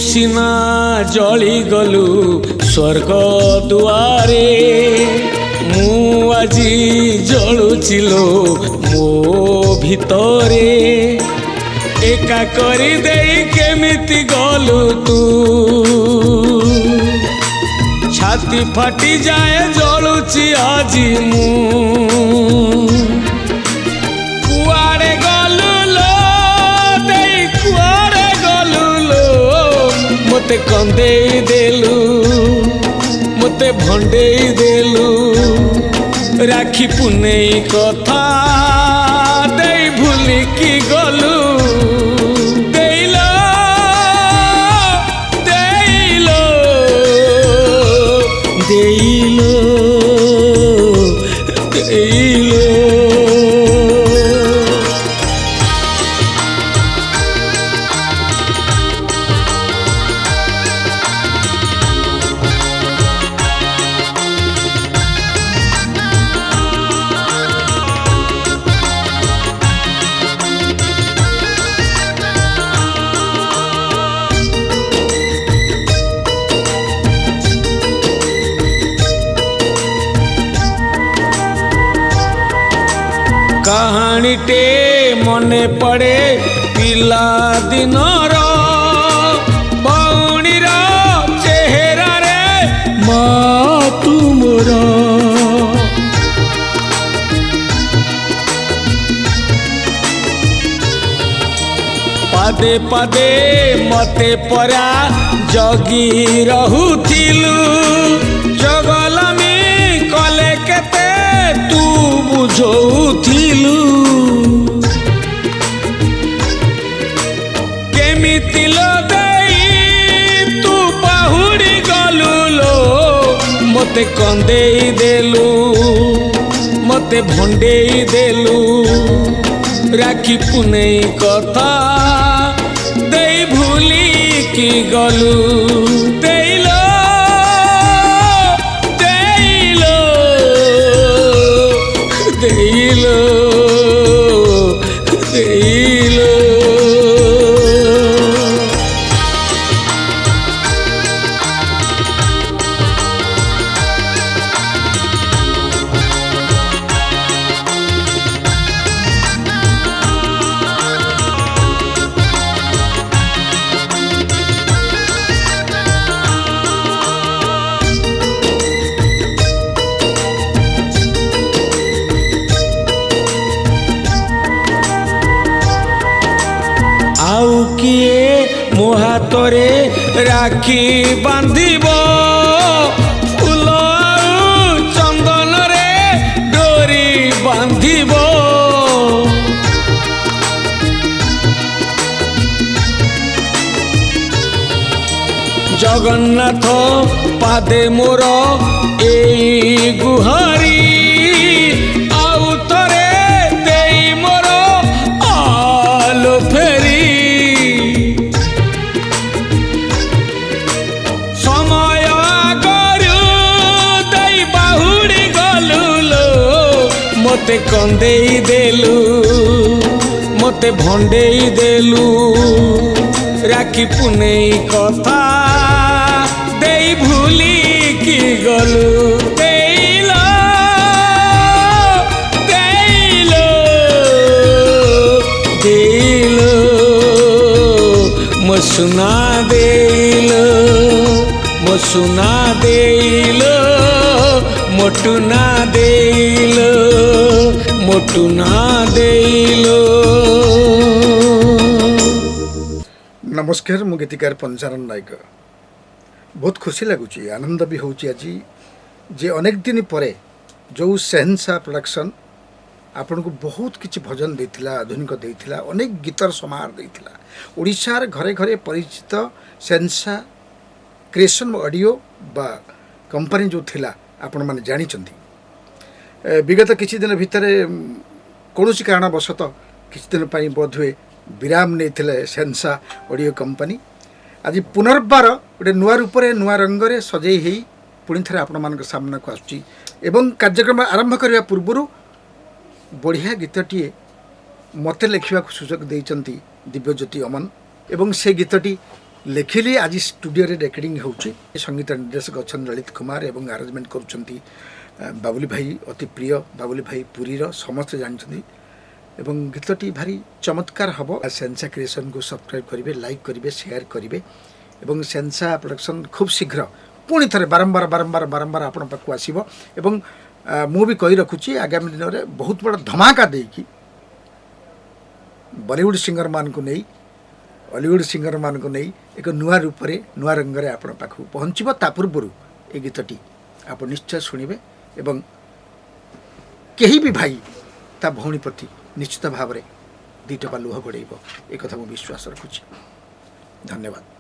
सिना जली गलु स्वर्ग दुआरे मु आजी जलुचिलो मो भितरे एका करी दे केमिति गलु तू छाती फाटी जाए जलुची आजी मु कुआड़े गलु लो दे कुआड़े गलु लो मते कंदेई देलु मते भंडेई देलु राखी पुनेई कथा दे भूलिकी गलु कहानी टे मने पड़े पिला दिनर बौणीर चेहरा रे माँ तुमर पादे पादे मते परा जगी रहुथिलु जगलमी कले केते तू बुझौथिलु केमिति लो देई तू बाहुड़ी गलु लो मते कंदेई देलु मते भंडेई देलु राखी पुनेई कथा देई भूली की गलु देइलो देइलो देइलो आउ किए मो हातरे राखी बांधिबो फूल आउ चंदन रे डोरी बांधिबो जगन्नाथ पादे मोर एई गुहारी आउ तरे देई मोर आलो फेरी मते कंदेई देलु मते भंडेई देलु राखी पुनेई कथा देई भूली की गलु देइलो देइलो देइलो मो सुना देइलो मो सुना देइलो मोटू ना देइलो मो ମୋଟୁ ନା ଦେଇଲୋ। नमस्कार मु गीतिकार पंचानन नायक। बहुत खुशी लगुच आनंद भी हूँ आज जे अनेक दिन पर जो शहनशाह प्रोडक्शन आपण को बहुत किसी भजन देथिला, आधुनिक देथिला, अनेक गीतर समाहार देथिला। ओडिशार घरे घरे परिचित शहनशाह क्रिएशन ऑडियो बा कंपनी जो थिला आपण माने जानी चंदी। विगत किछि दिन भितर कौनसी कारणवशत किछि दिन पई बोधवे विराम नहीं शहनशाह ऑडियो कंपनी आज पुनर्बार गोटे नुआ रूप नुआ रंग सजई ही पुणी थे आपण मान सामना को आसुची एवं कार्यक्रम आरंभ करने पूर्व बढ़िया गीतटी मते लिखा सुजोग देइचंती दिव्यज्योति अमन एवं से गीतटी लिखिली आज स्टूडियो रे रेकर्डिंग होउची। संगीत निर्देशक अच्छा ललित कुमार एवं आरेंजमेंट करुचंती बाबुली भाई, अति प्रिय बाबुली भाई पुरीर समस्त जानछंती एवं गीतटी भारी चमत्कार हम। शहनशाह क्रिएशन को सब्सक्राइब करेंगे, लाइक करेंगे, शेयर करेंगे एवं शहनशाह प्रोडक्शन खूब शीघ्र पुणी थे बारंबार बारंबार बारंबार आपण पाक आसब। एवं मु भी कही रखुची आगामी दिन में बहुत बड़ा धमाका देकी बॉलीवुड सिंगर मान को नहीं, हॉलीवुड सिंगर मान को नहीं एक नुआ रूप नुआ रंग में आपण पाक पहुँचब। ता पूर्व ये गीतटी आप निश्चय शुणिबे एवं कहीं भी भाई ता भौणी प्रति निश्चित भाव में 2 टपा लुह गड़ेब एक विश्वास रखुची। धन्यवाद।